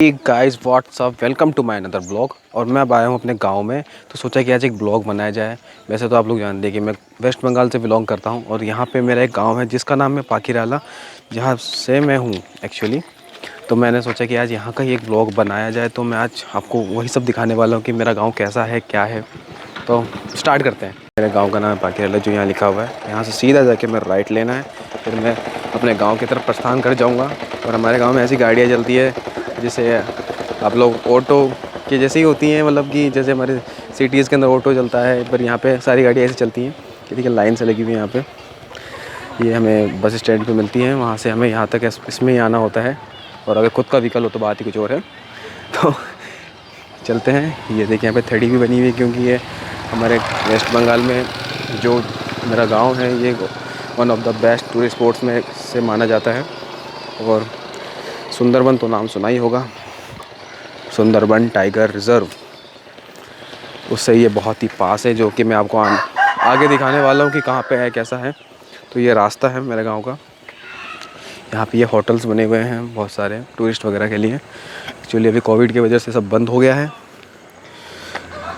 Guys what's up, welcome to my another blog. और मैं अब आया हूँ अपने गांव में, तो सोचा कि आज एक ब्लॉग बनाया जाए। वैसे तो आप लोग जानते हैं कि मैं वेस्ट बंगाल से बिलोंग करता हूँ और यहाँ पे मेरा एक गांव है जिसका नाम है पाकीराला, जहाँ से मैं हूँ एक्चुअली। तो मैंने सोचा कि आज यहाँ का ही एक ब्लॉग बनाया जाए, तो मैं आज आपको वही सब दिखाने वाला हूँ कि मेरा गाँव कैसा है, क्या है। तो स्टार्ट करते हैं। मेरे गाँव का नाम है पाकीराला, जो यहाँ लिखा हुआ है। यहाँ से सीधा जाके मैं राइट लेना है, फिर मैं अपने गाँव की तरफ प्रस्थान कर जाऊँगा। और हमारे गाँव में ऐसी गाड़ियाँ चलती है जिसे आप लोग ऑटो की जैसे ही होती हैं, मतलब कि जैसे हमारे सिटीज़ के अंदर ऑटो चलता है, पर यहाँ पे सारी गाड़ियाँ ऐसी चलती हैं कि देखिए लाइन से लगी हुई है यहाँ पे। ये हमें बस स्टैंड पे मिलती हैं, वहाँ से हमें यहाँ तक इसमें ही आना होता है। और अगर खुद का व्हीकल हो तो बात ही कुछ और है। तो चलते हैं। ये देखिए यहाँ पे थड़ी भी बनी हुई है, क्योंकि ये हमारे वेस्ट बंगाल में जो मेरा गाँव है ये one of the best tourist spots में से माना जाता है। और सुंदरबन तो नाम सुना ही होगा, सुंदरबन टाइगर रिज़र्व, उससे ये बहुत ही पास है, जो कि मैं आपको आगे दिखाने वाला हूँ कि कहाँ पे है, कैसा है। तो ये रास्ता है मेरे गांव का। यहाँ पे ये होटल्स बने हुए हैं बहुत सारे टूरिस्ट वगैरह के लिए। एक्चुअली अभी कोविड की वजह से सब बंद हो गया है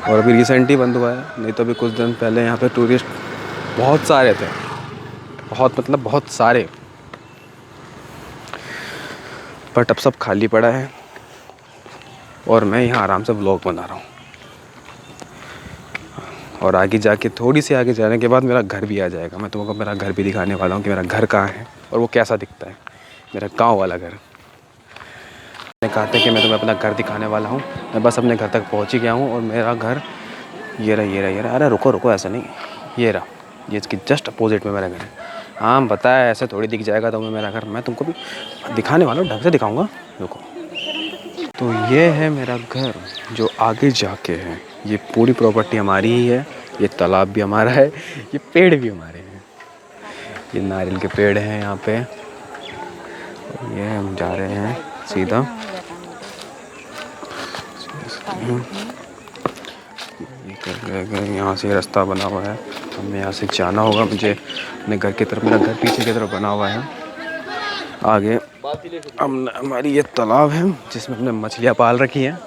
और अभी रिसेंट ही बंद हुआ है, नहीं तो अभी कुछ दिन पहले यहाँ पे टूरिस्ट बहुत सारे थे, बहुत सारे। बट अब सब खाली पड़ा है और मैं यहाँ आराम से व्लॉग बना रहा हूँ। और आगे जाके थोड़ी सी आगे जाने के बाद मेरा घर भी आ जाएगा। मैं तुमको मेरा घर भी दिखाने वाला हूँ कि मेरा घर कहाँ है और वो कैसा दिखता है, मेरा गांव वाला घर। मैंने कहा था कि मैं तुम्हें अपना घर दिखाने वाला हूँ। मैं बस अपने घर तक पहुँच ही गया हूँ और मेरा घर ये रहा। अरे रुको, ऐसा नहीं, ये रहा। ये इसकी जस्ट अपोजिट में मेरा घर है। हाँ बताया, ऐसे थोड़ी दिख जाएगा तुम्हें मेरा घर। मैं तुमको भी दिखाने वाला हूँ, ढंग से दिखाऊँगा, रुको। तो ये है मेरा घर जो आगे जाके है। ये पूरी प्रॉपर्टी हमारी ही है। ये तालाब भी हमारा है, ये पेड़ भी हमारे हैं। ये नारियल के पेड़ हैं यहाँ पे। और ये हम जा रहे हैं सीधा। यहाँ से रास्ता बना हुआ है, हमें यहाँ से जाना होगा मुझे अपने घर की तरफ। मेरा घर पीछे की तरफ बना हुआ है। आगे हमारी ये तालाब है जिसमें हमने मछलियाँ पाल रखी हैं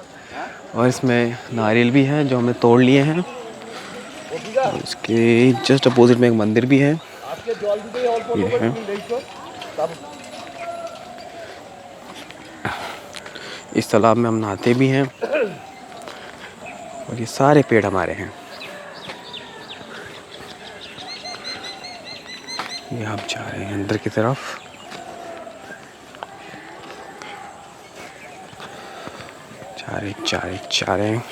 और इसमें नारियल भी हैं जो हमने तोड़ लिए हैं। और इसके जस्ट अपोजिट में एक मंदिर भी है। ये है, इस तालाब में हम नहाते भी हैं और ये सारे पेड़ हमारे हैं। ये आप जा रहे हैं अंदर की तरफ। जा रहे हैं।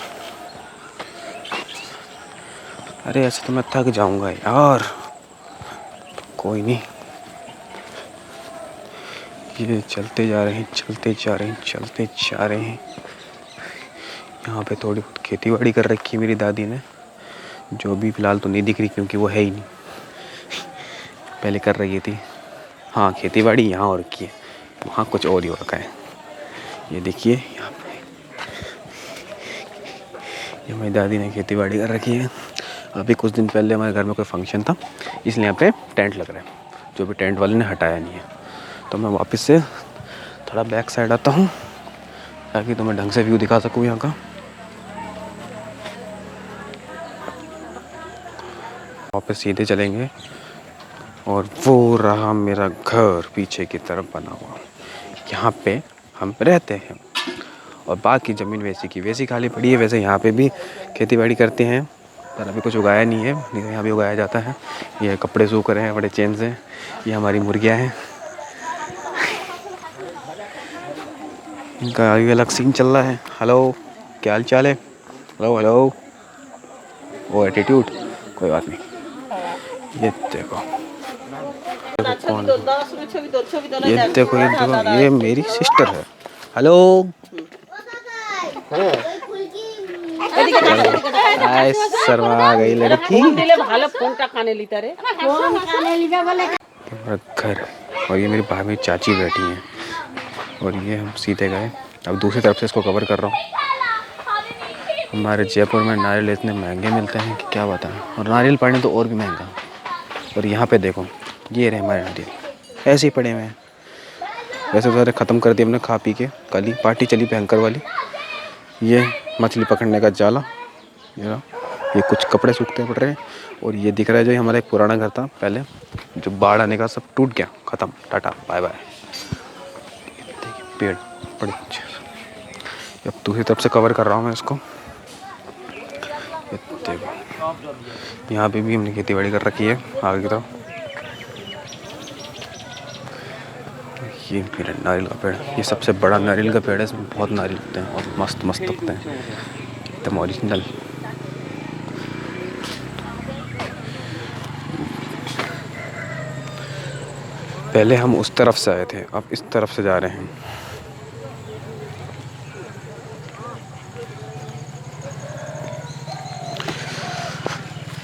अरे ऐसे तो मैं थक जाऊंगा यार, कोई नहीं। ये चलते जा रहे हैं। यहाँ पे थोड़ी बहुत खेती बाड़ी कर रखी है मेरी दादी ने, जो भी फ़िलहाल तो नहीं दिख रही क्योंकि वो है ही नहीं। पहले कर रही थी। हाँ खेती बाड़ी यहाँ हो रखी है, वहाँ कुछ और ही हो रखा है। ये देखिए यहाँ पे ये मेरी दादी ने खेती बाड़ी कर रखी है। अभी कुछ दिन पहले हमारे घर में कोई फंक्शन था, इसलिए यहाँ पे टेंट लग रहा है, जो भी टेंट वाले ने हटाया नहीं है। तो मैं वापस से थोड़ा बैक साइड आता हूँ ताकि तुम्हें ढंग से व्यू दिखा सकूँ यहाँ का। वापस सीधे चलेंगे और वो रहा मेरा घर पीछे की तरफ बना हुआ। यहाँ पे हम रहते हैं और बाकी ज़मीन वैसी की वैसी खाली पड़ी है। वैसे यहाँ पे भी खेती बाड़ी करते हैं, पर अभी कुछ उगाया नहीं है, नहीं तो यहाँ भी उगाया जाता है। ये कपड़े सूख रहे हैं बड़े चैन से। ये हमारी मुर्गियाँ हैं, इनका अभी अलग सीन चल रहा है। हेलो, क्या हाल चाल है? हेलो। वो एटीट्यूड, कोई बात नहीं। ये देखो कौन, ये देखो ये मेरी सिस्टर है। हेलो, शर्मा गई लड़की। घर, और ये मेरी भाभी चाची बैठी हैं और ये हम सीधे गए। अब दूसरी तरफ से इसको कवर कर रहा हूँ। हमारे जयपुर में नारियल इतने महंगे मिलते हैं कि क्या बताएं, और नारियल पानी तो और भी महंगा। और यहाँ पे देखो, ये रहे हमारे नारियल ऐसे ही पड़े हुए हैं। वैसे तो सारे ख़त्म कर दिए हमने खा पी के, कल ही पार्टी चली भयंकर वाली। ये मछली पकड़ने का जाला, ये कुछ कपड़े सूखते पड़ रहे हैं। और ये दिख रहा है जो हमारा एक पुराना घर था पहले, जो बाढ़ आने का सब टूट गया, ख़त्म, टाटा बाय बाय। देखिए पेड़ बड़े अच्छे, अब दूसरी तरफ से कवर कर रहा हूँ मैं इसको। देखो यहाँ पे भी हमने खेती बाड़ी कर रखी है आगे की तरफ। ये मेरा नारियल का पेड़, ये सबसे बड़ा नारियल का पेड़ है, इसमें बहुत नारियल होते हैं और मस्त मस्त उगते हैं, एकदम ओरिजिनल। पहले हम उस तरफ से आए थे, अब इस तरफ से जा रहे हैं।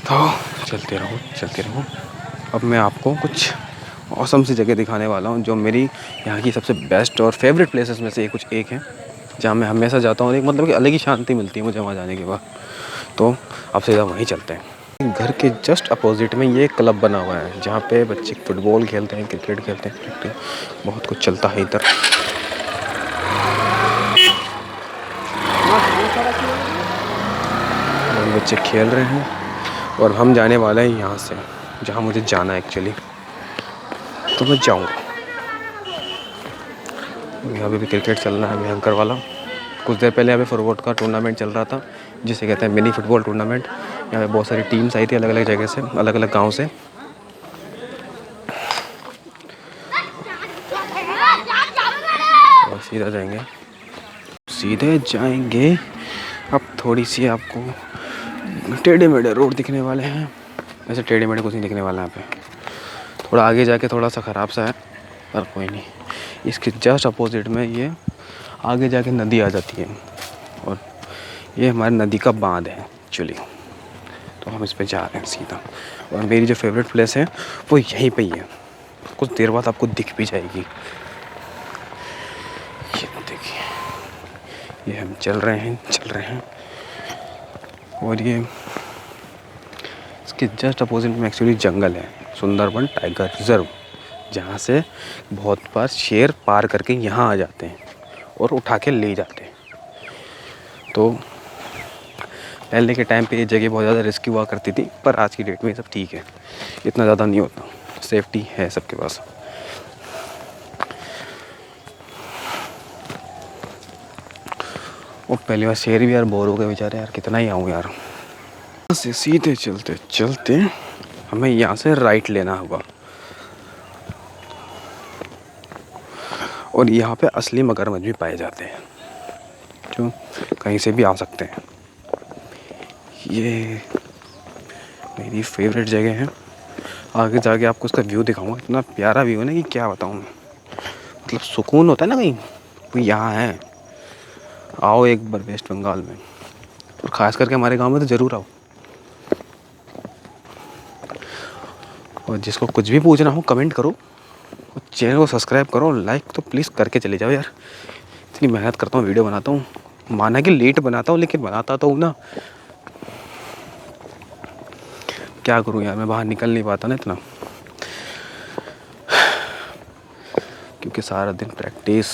तो चलते रहो चलते रहो। अब मैं आपको कुछ औसम सी जगह दिखाने वाला हूँ जो मेरी यहाँ की सबसे बेस्ट और फेवरेट प्लेसेस में से कुछ एक है, जहाँ मैं हमेशा जाता हूँ। एक मतलब कि अलग ही शांति मिलती है मुझे वहाँ जाने के बाद। तो अब सीधा वहीं चलते हैं। घर के जस्ट अपोजिट में ये क्लब बना हुआ है जहाँ पे बच्चे फुटबॉल खेलते हैं, क्रिकेट खेलते हैं, बहुत कुछ चलता है इधर। बच्चे खेल रहे हैं और हम जाने वाले हैं यहाँ से, जहाँ मुझे जाना है एक्चुअली। तो मैं जाऊँगा। यहाँ पे भी क्रिकेट चल रहा है भयंकर वाला। कुछ देर पहले यहाँ पे फुटबॉल का टूर्नामेंट चल रहा था, जिसे कहते हैं मिनी फुटबॉल टूर्नामेंट। यहाँ पे बहुत सारी टीम्स आई थी अलग अलग जगह से, अलग अलग गांव से। और सीधा जाएंगे, सीधे जाएंगे। अब थोड़ी सी आपको टेढ़े मेढ़े रोड दिखने वाले हैं। वैसे टेढ़े मेढ़े कुछ नहीं दिखने वाला है यहाँ पे, थोड़ा आगे जाके थोड़ा सा ख़राब सा है, पर कोई नहीं। इसके जस्ट अपोजिट में ये आगे जाके नदी आ जाती है और ये हमारी नदी का बांध है एक्चुअली। तो हम इस पे जा रहे हैं सीधा। और मेरी जो फेवरेट प्लेस है वो यहीं पे ही है, कुछ देर बाद आपको दिख भी जाएगी। ये देखिए, ये हम चल रहे हैं और ये इसके जस्ट अपोजिट में एक्चुअली जंगल है, सुंदरबन टाइगर रिजर्व, जहाँ से बहुत बार शेर पार करके यहाँ आ जाते हैं और उठा के ले जाते हैं। तो पहले के टाइम पे ये जगह बहुत ज़्यादा रिस्की हुआ करती थी, पर आज की डेट में सब ठीक है, इतना ज़्यादा नहीं होता, सेफ्टी है सबके पास। वो पहली बार शेर भी यार बोर हो गए बेचारे, यार कितना ही आऊँ यार। यहाँ से सीधे चलते चलते हमें यहाँ से राइट लेना होगा और यहाँ पे असली मगरमच्छ भी पाए जाते हैं जो कहीं से भी आ सकते हैं। ये मेरी फेवरेट जगह है, आगे जाके आपको उसका व्यू दिखाऊंगा। इतना प्यारा व्यू है ना कि क्या बताऊँ मैं, मतलब सुकून होता है ना कहीं, वो यहाँ है। आओ एक बार वेस्ट बंगाल में, और ख़ास करके हमारे गांव में तो ज़रूर आओ। और जिसको कुछ भी पूछना हो कमेंट करो, और चैनल को सब्सक्राइब करो, लाइक तो प्लीज़ करके चले जाओ यार। इतनी मेहनत करता हूँ, वीडियो बनाता हूँ, माना कि लेट बनाता हूँ लेकिन बनाता तो हूँ ना। क्या करूँ यार, मैं बाहर निकल नहीं पाता ना इतना, क्योंकि सारा दिन प्रैक्टिस,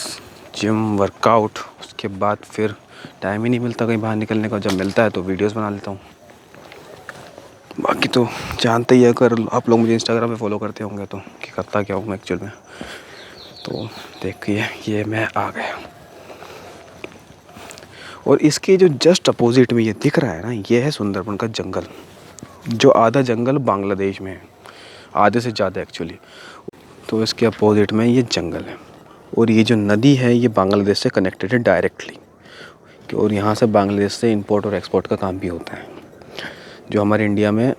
जिम, वर्कआउट, उसके बाद फिर टाइम ही नहीं मिलता कहीं बाहर निकलने का। जब मिलता है तो वीडियोस बना लेता हूँ। बाकी तो जानते ही है, अगर आप लोग मुझे इंस्टाग्राम पे फॉलो करते होंगे तो कि करता क्या हूँ मैं एक्चुअल में। तो देखिए ये मैं आ गया, और इसके जो जस्ट अपोजिट में ये दिख रहा है ना, ये है सुंदरबन का जंगल, जो आधा जंगल बांग्लादेश में है, आधे से ज़्यादा एक्चुअली। तो इसके अपोजिट में ये जंगल है, और ये जो नदी है ये बांग्लादेश से कनेक्टेड है डायरेक्टली, और यहाँ से बांग्लादेश से इंपोर्ट और एक्सपोर्ट का काम भी होता है। जो हमारे इंडिया में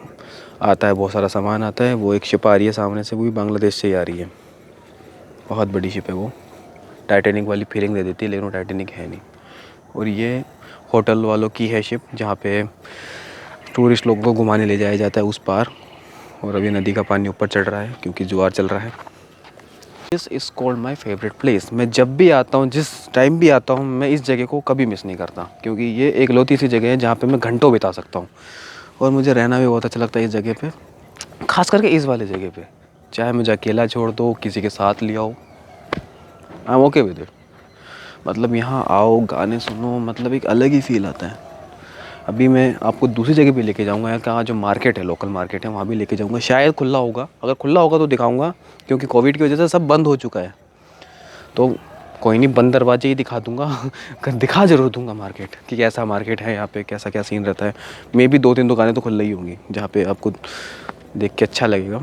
आता है, बहुत सारा सामान आता है, वो एक शिप आ रही है सामने से, वो भी बांग्लादेश से ही आ रही है। बहुत बड़ी शिप है वो, टाइटैनिक वाली फीलिंग दे देती है, लेकिन वो टाइटैनिक है नहीं। और ये होटल वालों की है शिप, जहाँ पे टूरिस्ट लोगों को घुमाने ले जाया जाता है उस पार। और अभी नदी का पानी ऊपर चढ़ रहा है क्योंकि जुआर चल रहा है। This is called my favourite place. मैं जब भी आता हूँ, जिस टाइम भी आता हूँ, मैं इस जगह को कभी मिस नहीं करता, क्योंकि ये एक लौती सी जगह है जहाँ पे मैं घंटों बिता सकता हूँ। और मुझे रहना भी बहुत अच्छा लगता है इस जगह पे, ख़ास करके इस वाले जगह पे। चाहे मुझे अकेला छोड़ दो, किसी के साथ ले आओ, I am okay with it. मतलब यहाँ आओ, गाने सुनो, मतलब एक अलग ही फील आता है। अभी मैं आपको दूसरी जगह भी लेके जाऊँगा, यहाँ का जो मार्केट है, लोकल मार्केट है, वहाँ भी लेके जाऊँगा। शायद खुला होगा, अगर खुला होगा तो दिखाऊँगा, क्योंकि कोविड की वजह से सब बंद हो चुका है। तो कोई नहीं, बंद दरवाजे ही दिखा दूँगा कर दिखा ज़रूर दूँगा मार्केट कि कैसा मार्केट है यहाँ पे, कैसा क्या सीन रहता है। मे भी 2-3 दुकानें तो खुल ही होंगी जहाँ पे आपको देख के अच्छा लगेगा।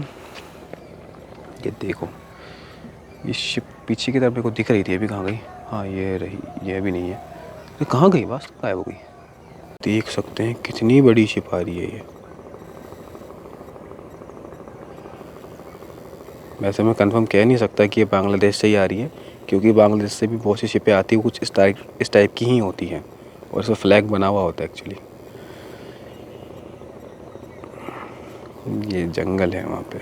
ये देखो, ये शिप पीछे की तरफ मेरे को दिख रही थी, अभी कहाँ गई? हाँ ये रही, ये भी नहीं है। ये कहाँ गई? बस गायब हो गई। देख सकते हैं कितनी बड़ी शिप आ रही है ये। वैसे मैं कंफर्म कह नहीं सकता कि ये बांग्लादेश से ही आ रही है, क्योंकि बांग्लादेश से भी बहुत सी शिपें आती हैं, कुछ इस टाइप की ही होती हैं, और इसमें फ्लैग बना हुआ होता है एक्चुअली। ये जंगल है वहाँ पे,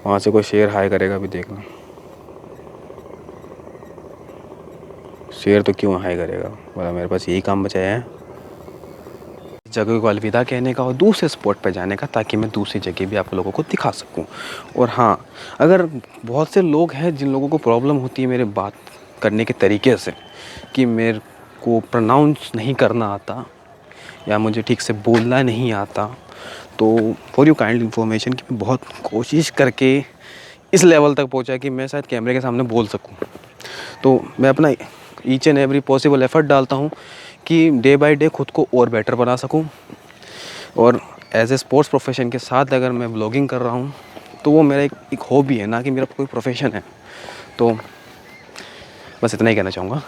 वहाँ से कोई शेर हाय करेगा भी, देखना। शेर तो क्यों हाय करेगा, बोला मेरे पास यही काम बचाया है जगह को अलविदा कहने का और दूसरे स्पॉट पर जाने का, ताकि मैं दूसरी जगह भी आप लोगों को दिखा सकूं। और हाँ, अगर बहुत से लोग हैं जिन लोगों को प्रॉब्लम होती है मेरे बात करने के तरीके से, कि मेरे को प्रोनाउंस नहीं करना आता या मुझे ठीक से बोलना नहीं आता, तो फॉर यू काइंड इन्फॉर्मेशन कि मैं बहुत कोशिश करके इस लेवल तक पहुँचा कि मैं शायद कैमरे के सामने बोल सकूँ। तो मैं अपना each and every possible effort डालता हूँ कि डे बाय डे ख़ुद को और बेटर बना सकूँ। और एज ए स्पोर्ट्स प्रोफेशन के साथ अगर मैं ब्लॉगिंग कर रहा हूँ तो वो मेरा एक हॉबी है, ना कि मेरा कोई प्रोफेशन है। तो बस इतना ही कहना चाहूँगा,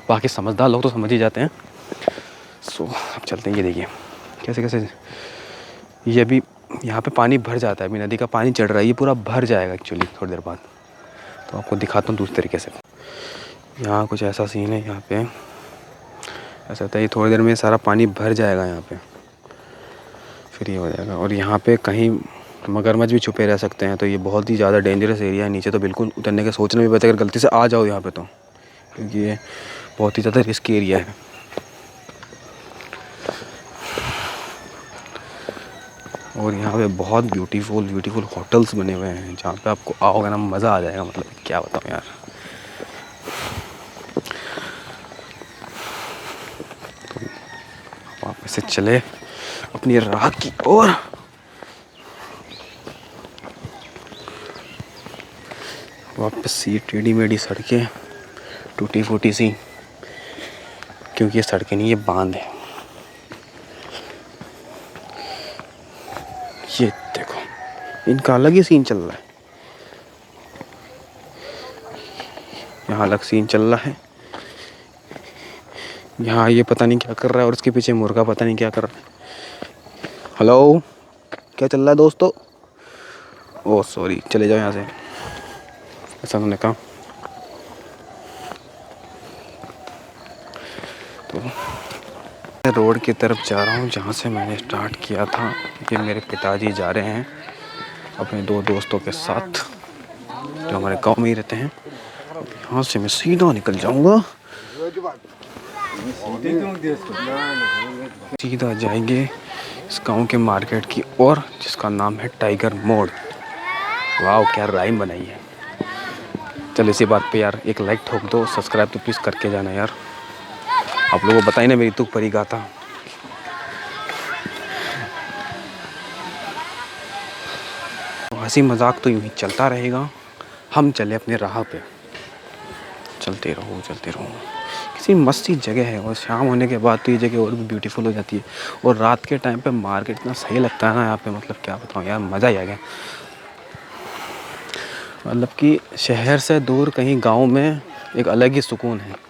बाकी समझदार लोग तो समझ ही जाते हैं। सो अब चलते हैं। ये देखिए कैसे कैसे ये अभी यहाँ पे पानी भर जाता है, अभी नदी का पानी चढ़ रहा है, ये पूरा भर जाएगा एक्चुअली थोड़ी देर बाद। तो आपको दिखाता हूँ दूसरे तरीके से। यहाँ कुछ ऐसा सीन है, यहाँ पे ऐसा होता है, ये थोड़ी देर में सारा पानी भर जाएगा यहाँ पे, फिर ये हो जाएगा। और यहाँ पे कहीं मगरमच्छ भी छुपे रह सकते हैं, तो ये बहुत ही ज़्यादा डेंजरस एरिया है। नीचे तो बिल्कुल उतरने का सोचना भी पड़ता है अगर गलती से आ जाओ यहाँ पे तो, क्योंकि ये बहुत ही ज़्यादा रिस्की एरिया है। और यहाँ पे बहुत ब्यूटीफुल होटल्स बने हुए हैं, जहाँ पे आपको आओगे ना मज़ा आ जाएगा। मतलब क्या बताऊँ यार। तो वापस से चले अपनी राह की ओर। वापस ये टेढ़ी मेढ़ी सड़कें, टूटी फूटी सी, क्योंकि ये सड़कें नहीं, ये बांध है। ये देखो, इनका अलग ही सीन चल रहा है, यहाँ अलग सीन चल रहा है। यहाँ ये पता नहीं क्या कर रहा है, और उसके पीछे मुर्गा पता नहीं क्या कर रहा है। हेलो, क्या चल रहा है दोस्तों? ओह सॉरी, चले जाओ यहाँ से, ऐसा उन्होंने कहा। तो मैं रोड की तरफ जा रहा हूँ जहाँ से मैंने स्टार्ट किया था। ये मेरे पिताजी जा रहे हैं अपने 2 दोस्तों के साथ, जो हमारे गांव में ही रहते हैं। यहाँ से मैं सीधा निकल जाऊँगा, सीधा जाएंगे इस गांव के मार्केट की ओर, जिसका नाम है टाइगर मोड़। वाह क्या राइम बनाई है। चल इसी बात पे यार एक लाइक ठोक दो, सब्सक्राइब तो प्लीज़ करके जाना यार। आप लोगों को बताइए ना मेरी तुक परी गाथा। हंसी मजाक तो यूं ही चलता रहेगा, हम चले अपने राह पे। चलते रहो चलते रहो। किसी मस्त सी जगह है, और शाम होने के बाद तो ये जगह और भी ब्यूटीफुल हो जाती है। और रात के टाइम पे मार्केट इतना सही लगता है ना यहाँ पे, मतलब क्या बताऊँ यार, मज़ा ही आ गया। मतलब कि शहर से दूर कहीं गांव में एक अलग ही सुकून है।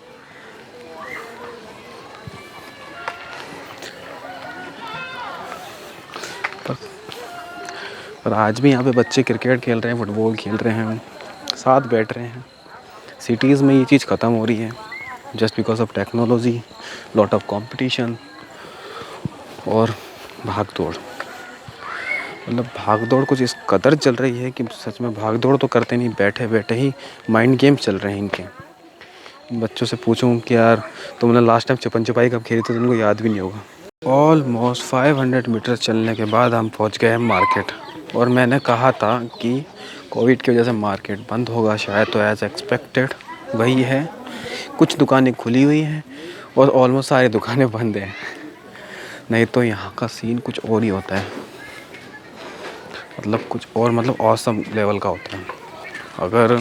पर आज भी यहाँ पे बच्चे क्रिकेट खेल रहे हैं, फुटबॉल खेल रहे हैं, साथ बैठ रहे हैं। सिटीज़ में ये चीज़ ख़त्म हो रही है, just because of technology, lot of competition और भाग दौड़। मतलब भाग दौड़ कुछ इस कदर चल रही है कि सच में भाग दौड़ तो करते नहीं, बैठे बैठे ही माइंड गेम चल रहे हैं इनके। बच्चों से पूछूं कि यार तुमने लास्ट टाइम छुपन छुपाई कब खेली, तो तुमको याद भी नहीं होगा। ऑलमोस्ट 500 मीटर चलने के बाद हम पहुंच गए हैं मार्केट। और मैंने कहा था कि कोविड की वजह से मार्केट बंद होगा शायद, तो एज एक्सपेक्टेड वही है। कुछ दुकानें खुली हुई हैं और ऑलमोस्ट सारी दुकानें बंद हैं। नहीं तो यहाँ का सीन कुछ और ही होता है, मतलब कुछ और, मतलब ऑसम लेवल का होता है। अगर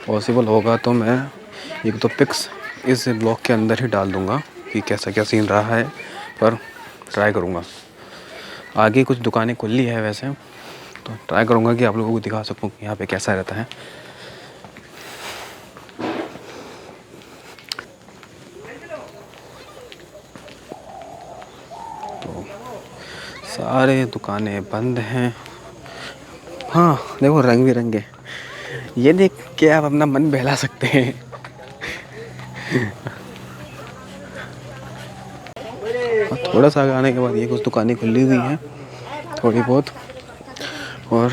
पॉसिबल होगा तो मैं एक दो पिक्स इस ब्लॉग के अंदर ही डाल दूँगा कि कैसा क्या सीन रहा है, पर ट्राई करूँगा। आगे कुछ दुकानें खुली है वैसे, तो ट्राई करूँगा कि आप लोगों को दिखा सकूँ कि यहाँ पे कैसा रहता है। तो सारे दुकानें बंद हैं। हाँ देखो, रंग बिरंगे, ये देख के आप अपना मन बहला सकते हैं। थोड़ा सा आगे आने के बाद ये कुछ दुकानें खुली हुई हैं थोड़ी बहुत, और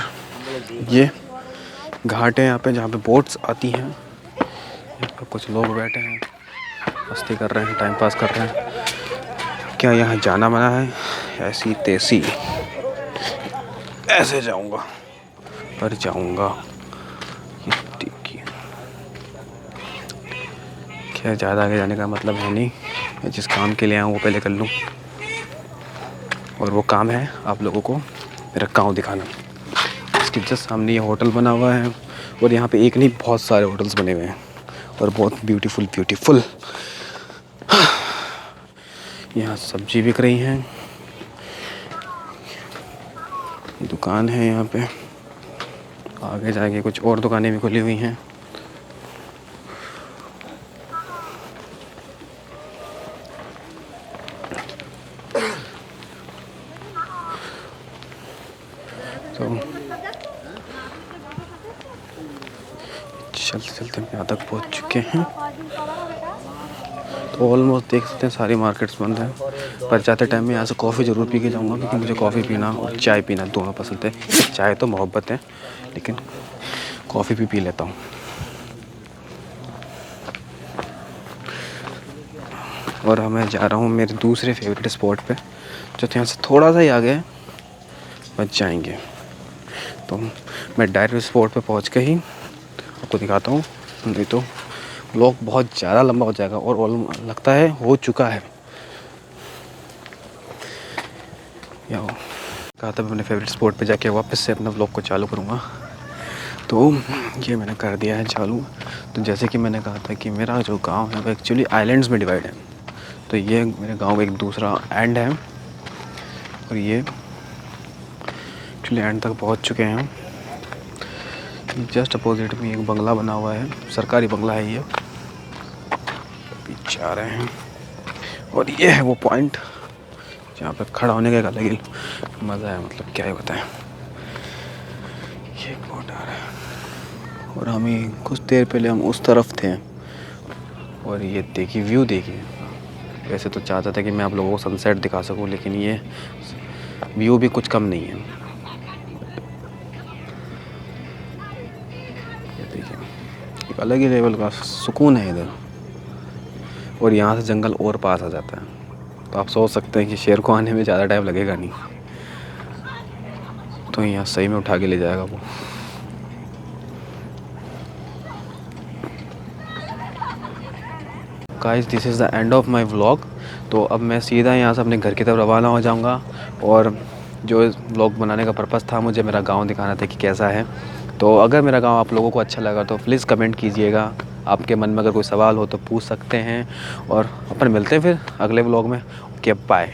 ये घाट है यहाँ पे जहाँ पे बोट्स आती हैं। यहाँ पे कुछ लोग बैठे हैं, मस्ती कर रहे हैं, टाइम पास कर रहे हैं। क्या यहाँ जाना मना है? ऐसी तैसी ऐसे जाऊँगा, पर जाऊँगा। खैर ज़्यादा आगे जाने का मतलब है नहीं, मैं जिस काम के लिए आया हूँ वो पहले कर लूँ, और वो काम है आप लोगों को मेरा गाँव दिखाना। इसके जस्ट सामने ये होटल बना हुआ है, और यहाँ पे एक नहीं बहुत सारे होटल्स बने हुए हैं, और बहुत ब्यूटीफुल। यहाँ सब्जी बिक रही हैं, दुकान है यहाँ पे। आगे जाके कुछ और दुकानें भी खुली हुई हैं। तो चलते चलते हम यहाँ तक पहुँच चुके हैं। तो ऑलमोस्ट देख सकते हैं सारी मार्केट्स बंद हैं, पर जाते टाइम में यहाँ से कॉफ़ी ज़रूर पी के जाऊँगा, क्योंकि मुझे कॉफ़ी पीना और चाय पीना दोनों पसंद है। चाय तो मोहब्बत है, लेकिन कॉफ़ी भी पी लेता हूँ। और मैं जा रहा हूँ मेरे दूसरे फेवरेट स्पॉट पे, जो यहाँ से थोड़ा सा ही आगे है, बच जाएंगे। तो मैं डायरेक्ट स्पॉट पे पहुँच के ही आपको दिखाता हूँ, नहीं तो व्लॉग बहुत ज़्यादा लंबा हो जाएगा, और लगता है हो चुका है। या कहा था मैं अपने फेवरेट स्पॉट पे जाके वापस से अपना व्लॉग को चालू करूँगा, तो ये मैंने कर दिया है चालू। तो जैसे कि मैंने कहा था कि मेरा जो गांव है वो एक्चुअली आइलैंड्स में डिवाइड है। तो ये मेरे गांव का एक दूसरा एंड है, और ये एक्चुअली एंड तक पहुंच चुके हैं। जस्ट अपोजिट में एक बंगला बना हुआ है, सरकारी बंगला है ये, पीछे आ रहे हैं। और ये है वो पॉइंट जहाँ पे खड़ा होने का एक अलग ही मज़ा है, मतलब क्या ही बताएं। ये बोट आ रहा है, और हमें कुछ देर पहले हम उस तरफ थे, और ये देखिए व्यू देखिए। वैसे तो चाहता था कि मैं आप लोगों को सनसेट दिखा सकूं, लेकिन ये व्यू भी कुछ कम नहीं है। ये देखिए, एक अलग ही लेवल का सुकून है इधर, और यहाँ से जंगल और पास आ जाता है। तो आप सोच सकते हैं कि शेर को आने में ज़्यादा टाइम लगेगा नहीं, तो यहाँ सही में उठा के ले जाएगा वो। Guys, this is the end of my vlog. तो अब मैं सीधा यहाँ से अपने घर की तरफ रवाना हो जाऊँगा, और जो इस व्लॉग बनाने का पर्पज़ था, मुझे मेरा गांव दिखाना था कि कैसा है। तो अगर मेरा गांव आप लोगों को अच्छा लगा तो प्लीज़ कमेंट कीजिएगा। आपके मन में अगर कोई सवाल हो तो पूछ सकते हैं, और अपन मिलते हैं फिर अगले व्लॉग में। Okay, bye.